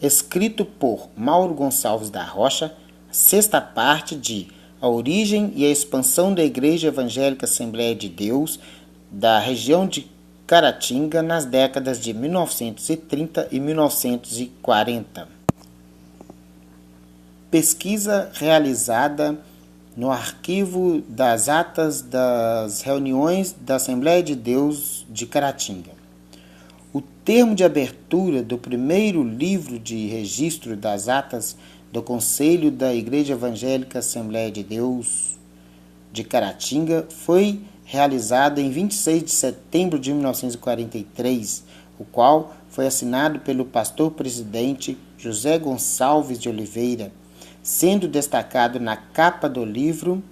escrito por Mauro Gonçalves da Rocha, sexta parte de A Origem e a Expansão da Igreja Evangélica Assembleia de Deus da região de Caratinga nas décadas de 1930 e 1940. Pesquisa realizada no arquivo das atas das reuniões da Assembleia de Deus de Caratinga. O termo de abertura do primeiro livro de registro das atas do Conselho da Igreja Evangélica Assembleia de Deus de Caratinga foi realizado em 26 de setembro de 1943, o qual foi assinado pelo pastor-presidente José Gonçalves de Oliveira, sendo destacado na capa do livro,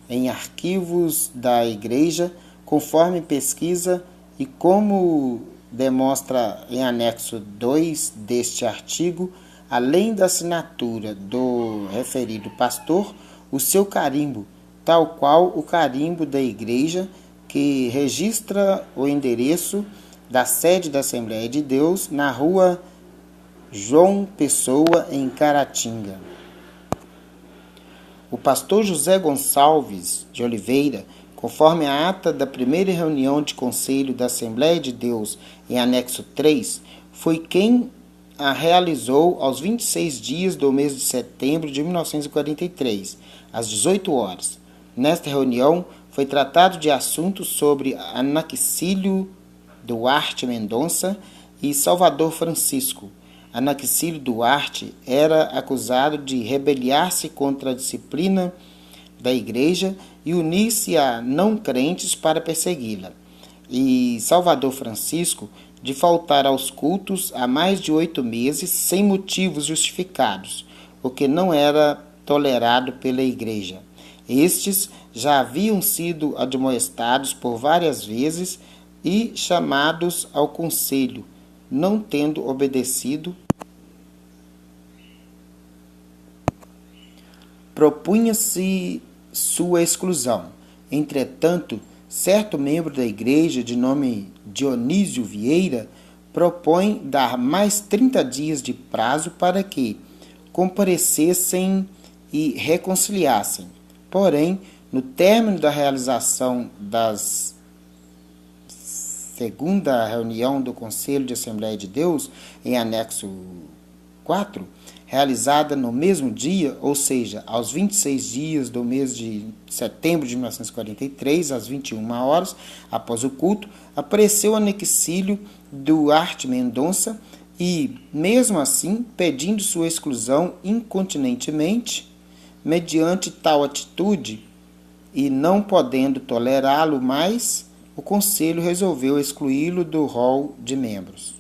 em arquivos da igreja, conforme pesquisa e como demonstra em anexo 2 deste artigo, além da assinatura do referido pastor, o seu carimbo, tal qual o carimbo da igreja, que registra o endereço da sede da Assembleia de Deus na rua João Pessoa, em Caratinga. O pastor José Gonçalves de Oliveira, conforme a ata da primeira reunião de conselho da Assembleia de Deus em anexo 3, foi quem a realizou aos 26 dias do mês de setembro de 1943, às 18 horas. Nesta reunião, foi tratado de assuntos sobre Anaxílio Duarte Mendonça e Salvador Francisco. Anaxílio Duarte era acusado de rebeliar-se contra a disciplina da igreja e unir-se a não-crentes para persegui-la, e Salvador Francisco de faltar aos cultos há mais de 8 meses sem motivos justificados, o que não era tolerado pela igreja. Estes já haviam sido admoestados por várias vezes e chamados ao conselho, não tendo obedecido. Propunha-se sua exclusão. Entretanto, certo membro da igreja, de nome Dionísio Vieira, propõe dar mais 30 dias de prazo para que comparecessem e reconciliassem. Porém, no término da realização da segunda reunião do Conselho de Assembleia de Deus, em anexo 4, realizada no mesmo dia, ou seja, aos 26 dias do mês de setembro de 1943, às 21 horas, após o culto, apareceu Anaxílio Duarte Mendonça e, mesmo assim, pedindo sua exclusão incontinentemente, mediante tal atitude, e não podendo tolerá-lo mais, o conselho resolveu excluí-lo do rol de membros.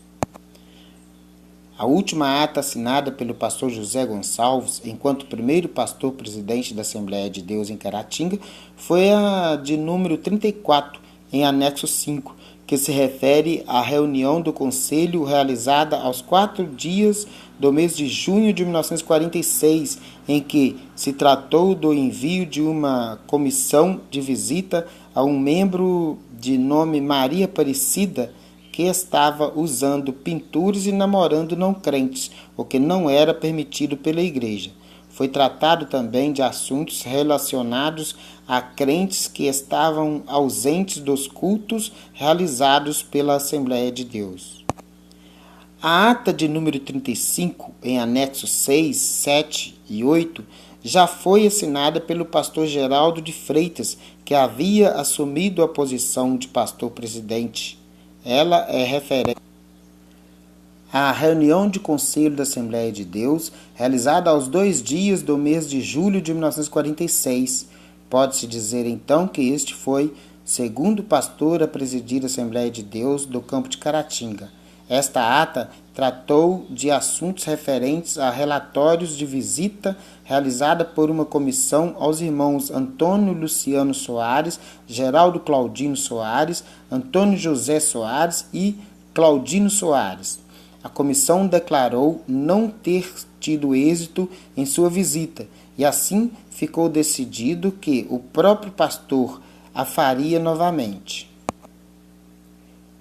A última ata assinada pelo pastor José Gonçalves, enquanto primeiro pastor-presidente da Assembleia de Deus em Caratinga, foi a de número 34, em anexo 5, que se refere à reunião do Conselho realizada aos 4 dias do mês de junho de 1946, em que se tratou do envio de uma comissão de visita a um membro de nome Maria Aparecida, que estava usando pinturas e namorando não-crentes, o que não era permitido pela igreja. Foi tratado também de assuntos relacionados a crentes que estavam ausentes dos cultos realizados pela Assembleia de Deus. A ata de número 35, em anexos 6, 7 e 8, já foi assinada pelo pastor Geraldo de Freitas, que havia assumido a posição de pastor-presidente. Ela é referente à reunião de conselho da Assembleia de Deus, realizada aos 2 dias do mês de julho de 1946. Pode-se dizer, então, que este foi segundo pastor a presidir a Assembleia de Deus do campo de Caratinga. Esta ata tratou de assuntos referentes a relatórios de visita realizada por uma comissão aos irmãos Antônio Luciano Soares, Geraldo Claudino Soares, Antônio José Soares e Claudino Soares. A comissão declarou não ter tido êxito em sua visita e assim ficou decidido que o próprio pastor a faria novamente.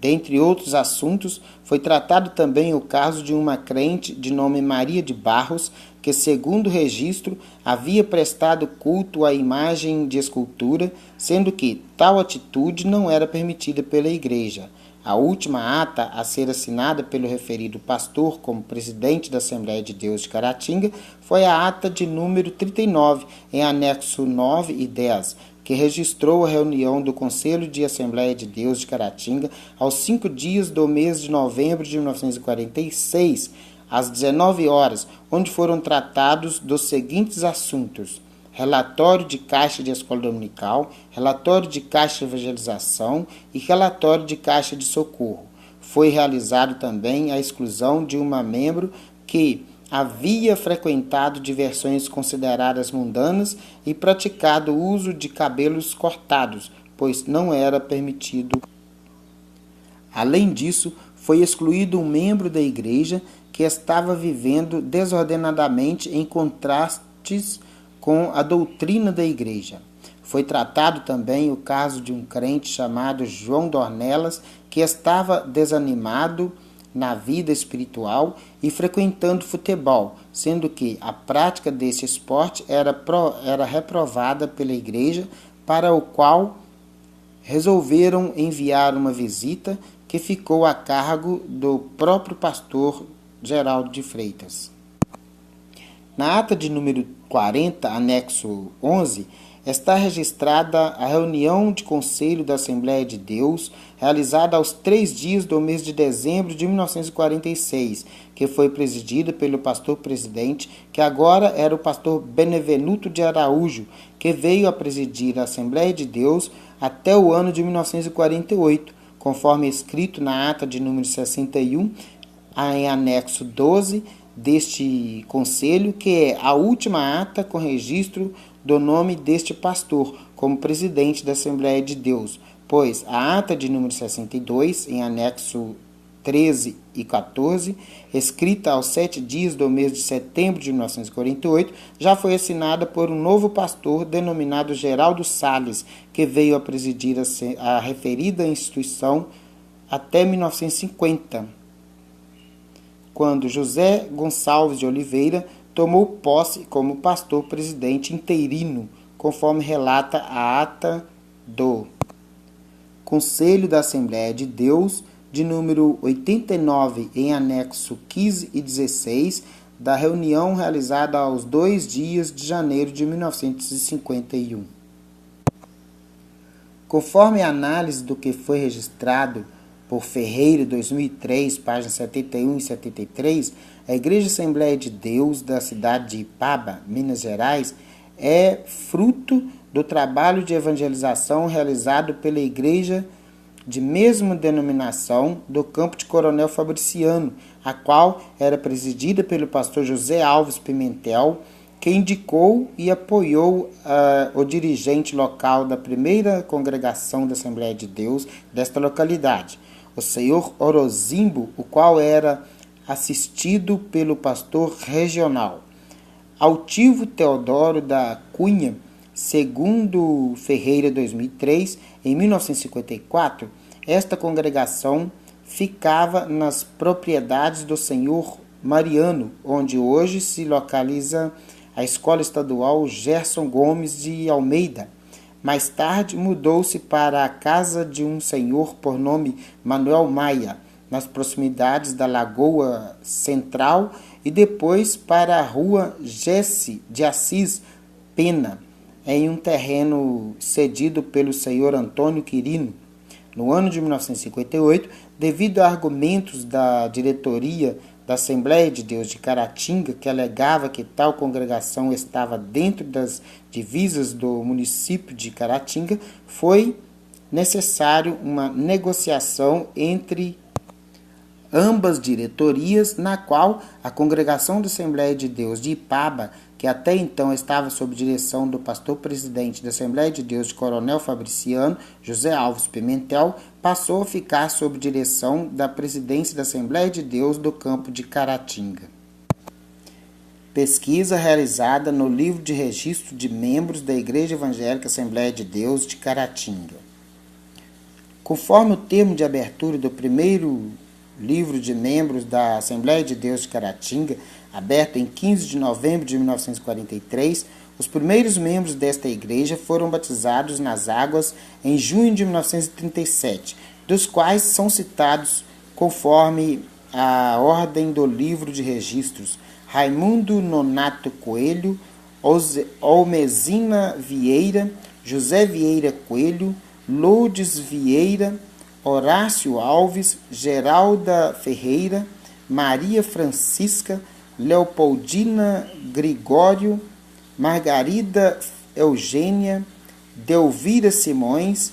Dentre outros assuntos, foi tratado também o caso de uma crente de nome Maria de Barros, que, segundo o registro, havia prestado culto à imagem de escultura, sendo que tal atitude não era permitida pela Igreja. A última ata a ser assinada pelo referido pastor como presidente da Assembleia de Deus de Caratinga foi a ata de número 39, em anexo 9 e 10, que registrou a reunião do Conselho de Assembleia de Deus de Caratinga aos 5 dias do mês de novembro de 1946, às 19 horas, onde foram tratados dos seguintes assuntos: relatório de caixa de escola dominical, relatório de caixa de evangelização e relatório de caixa de socorro. Foi realizado também a exclusão de uma membro que havia frequentado diversões consideradas mundanas e praticado o uso de cabelos cortados, pois não era permitido. Além disso, foi excluído um membro da igreja que estava vivendo desordenadamente em contrastes com a doutrina da igreja. Foi tratado também o caso de um crente chamado João Dornelas, que estava desanimado na vida espiritual e frequentando futebol, sendo que a prática desse esporte era reprovada pela igreja, para o qual resolveram enviar uma visita que ficou a cargo do próprio pastor Geraldo de Freitas. Na ata de número 40, anexo 11, está registrada a reunião de conselho da Assembleia de Deus, realizada aos 3 dias do mês de dezembro de 1946, que foi presidida pelo pastor presidente, que agora era o pastor Benevenuto de Araújo, que veio a presidir a Assembleia de Deus até o ano de 1948, conforme escrito na ata de número 61, em anexo 12 deste conselho, que é a última ata com registro do nome deste pastor como presidente da Assembleia de Deus, pois a ata de número 62, em anexo 13 e 14, escrita aos 7 dias do mês de setembro de 1948, já foi assinada por um novo pastor denominado Geraldo Salles, que veio a presidir a referida instituição até 1950, quando José Gonçalves de Oliveira tomou posse como pastor presidente interino, conforme relata a ata do Conselho da Assembleia de Deus, de número 89, em anexo 15 e 16, da reunião realizada aos 2 dias de janeiro de 1951. Conforme a análise do que foi registrado por Ferreira, 2003, páginas 71 e 73, a Igreja Assembleia de Deus da cidade de Ipaba, Minas Gerais, é fruto do trabalho de evangelização realizado pela Igreja de mesma denominação do campo de Coronel Fabriciano, a qual era presidida pelo pastor José Alves Pimentel, que indicou e apoiou o dirigente local da primeira congregação da Assembleia de Deus desta localidade, o senhor Orozimbo, o qual era assistido pelo pastor regional Altivo Teodoro da Cunha. Segundo Ferreira, 2003, em 1954, esta congregação ficava nas propriedades do senhor Mariano, onde hoje se localiza a Escola Estadual Gerson Gomes de Almeida. Mais tarde, mudou-se para a casa de um senhor por nome Manuel Maia, nas proximidades da Lagoa Central, e depois para a rua Jesse de Assis Pena, em um terreno cedido pelo senhor Antônio Quirino. No ano de 1958, devido a argumentos da diretoria da Assembleia de Deus de Caratinga, que alegava que tal congregação estava dentro das divisas do município de Caratinga, foi necessário uma negociação entre ambas diretorias, na qual a congregação da Assembleia de Deus de Ipaba, que até então estava sob direção do pastor presidente da Assembleia de Deus de Coronel Fabriciano, José Alves Pimentel, passou a ficar sob direção da presidência da Assembleia de Deus do campo de Caratinga. Pesquisa realizada no livro de registro de membros da Igreja Evangélica Assembleia de Deus de Caratinga. Conforme o termo de abertura do primeiro livro de membros da Assembleia de Deus de Caratinga, aberto em 15 de novembro de 1943, os primeiros membros desta igreja foram batizados nas águas em junho de 1937, dos quais são citados, conforme a ordem do livro de registros, Raimundo Nonato Coelho, Olmezina Vieira, José Vieira Coelho, Lourdes Vieira, Horácio Alves, Geralda Ferreira, Maria Francisca, Leopoldina Gregório, Margarida Eugênia, Delvira Simões,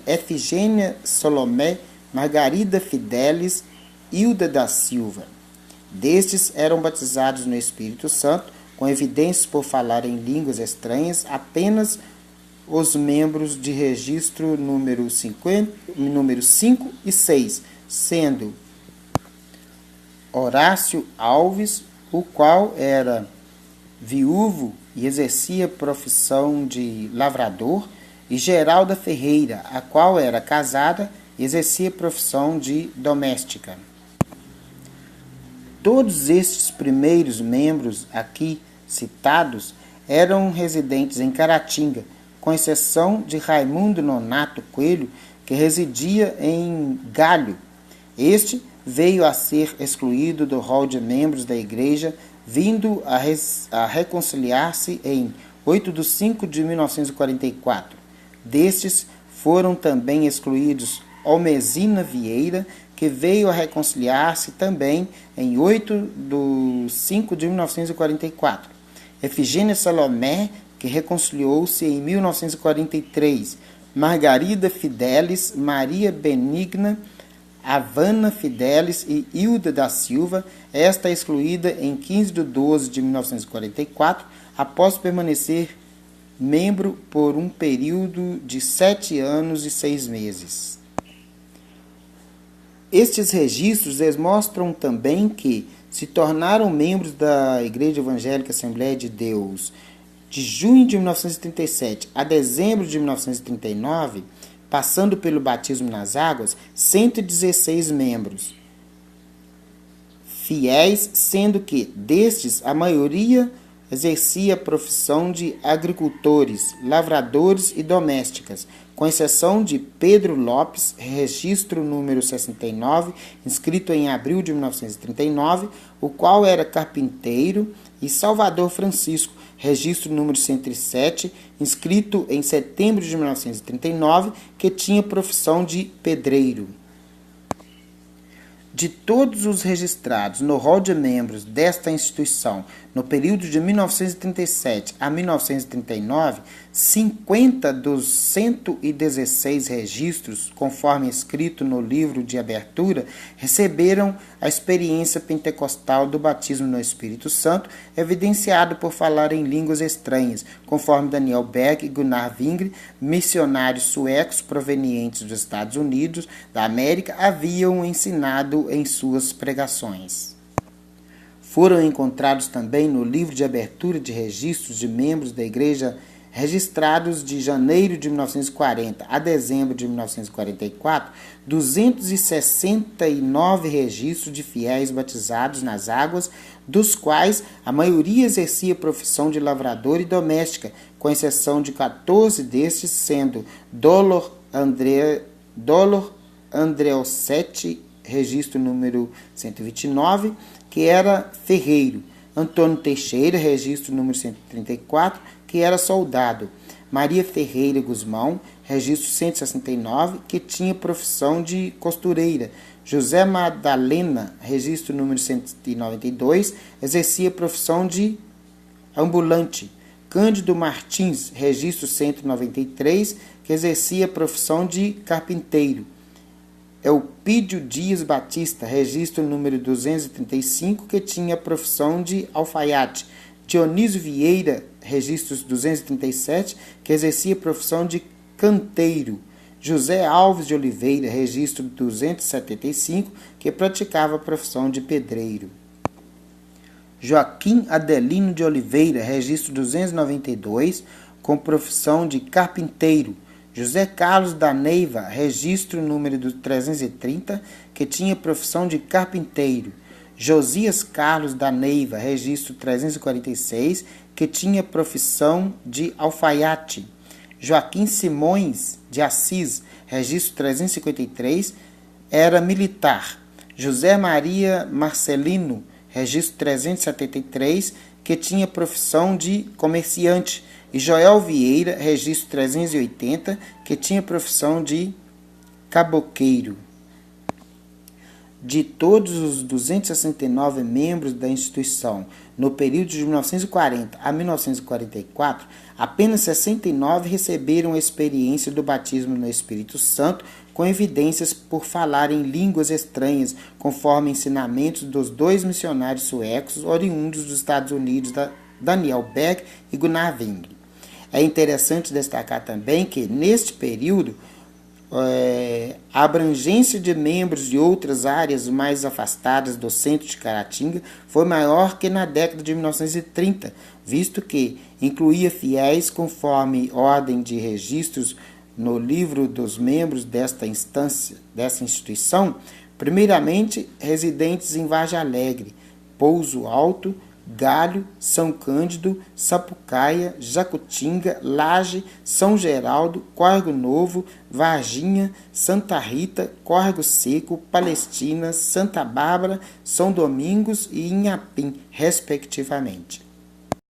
Efigênia Solomé, Margarida Fidelis, Hilda da Silva. Destes eram batizados no Espírito Santo, com evidências por falar em línguas estranhas, apenas os membros de registro número 5 e 6, sendo Horácio Alves, o qual era viúvo e exercia profissão de lavrador, e Geralda Ferreira, a qual era casada e exercia profissão de doméstica. Todos estes primeiros membros aqui citados eram residentes em Caratinga, com exceção de Raimundo Nonato Coelho, que residia em Galho. Este veio a ser excluído do rol de membros da igreja, vindo a reconciliar-se em 8 de 5 de 1944. Destes foram também excluídos Olmezina Vieira, que veio a reconciliar-se também em 8 de 5 de 1944. Efigênia Salomé, que reconciliou-se em 1943. Margarida Fidelis, Maria Benigna, Havana Fidelis e Hilda da Silva, esta excluída em 15 de 12 de 1944, após permanecer membro por um período de 7 anos e 6 meses. Estes registros mostram também que se tornaram membros da Igreja Evangélica Assembleia de Deus de junho de 1937 a dezembro de 1939, passando pelo batismo nas águas, 116 membros fiéis, sendo que destes a maioria exercia a profissão de agricultores, lavradores e domésticas, com exceção de Pedro Lopes, registro número 69, inscrito em abril de 1939, o qual era carpinteiro, e Salvador Francisco, registro número 107, inscrito em setembro de 1939, que tinha profissão de pedreiro. De todos os registrados no rol de membros desta instituição no período de 1937 a 1939, 50 dos 116 registros, conforme escrito no livro de abertura, receberam a experiência pentecostal do batismo no Espírito Santo, evidenciado por falar em línguas estranhas, conforme Daniel Berg e Gunnar Wingre, missionários suecos provenientes dos Estados Unidos da América, haviam ensinado em suas pregações. Foram encontrados também no livro de abertura de registros de membros da igreja registrados de janeiro de 1940 a dezembro de 1944, 269 registros de fiéis batizados nas águas, dos quais a maioria exercia profissão de lavrador e doméstica, com exceção de 14 destes, sendo Dolor Andreossetti, registro número 129, que era ferreiro, Antônio Teixeira, registro número 134, que era soldado, Maria Ferreira Guzmão, registro 169, que tinha profissão de costureira, José Madalena, registro número 192, exercia profissão de ambulante, Cândido Martins, registro 193, que exercia profissão de carpinteiro, Eupídio Dias Batista, registro número 235, que tinha profissão de alfaiate. Dionísio Vieira, registros 237, que exercia profissão de canteiro. José Alves de Oliveira, registro 275, que praticava a profissão de pedreiro. Joaquim Adelino de Oliveira, registro 292, com profissão de carpinteiro. José Carlos da Neiva, registro número 330, que tinha profissão de carpinteiro. Josias Carlos da Neiva, registro 346, que tinha profissão de alfaiate. Joaquim Simões de Assis, registro 353, era militar. José Maria Marcelino, registro 373, que tinha profissão de comerciante. E Joel Vieira, registro 380, que tinha profissão de caboqueiro. De todos os 269 membros da instituição, no período de 1940 a 1944, apenas 69 receberam a experiência do batismo no Espírito Santo, com evidências por falar em línguas estranhas, conforme ensinamentos dos dois missionários suecos oriundos dos Estados Unidos, Daniel Beck e Gunnar Wing. É interessante destacar também que, neste período, a abrangência de membros de outras áreas mais afastadas do centro de Caratinga foi maior que na década de 1930, visto que incluía fiéis conforme ordem de registros no livro dos membros desta instituição, primeiramente residentes em Vargem Alegre, Pouso Alto, Galho, São Cândido, Sapucaia, Jacutinga, Laje, São Geraldo, Córrego Novo, Varginha, Santa Rita, Córrego Seco, Palestina, Santa Bárbara, São Domingos e Inhapim, respectivamente.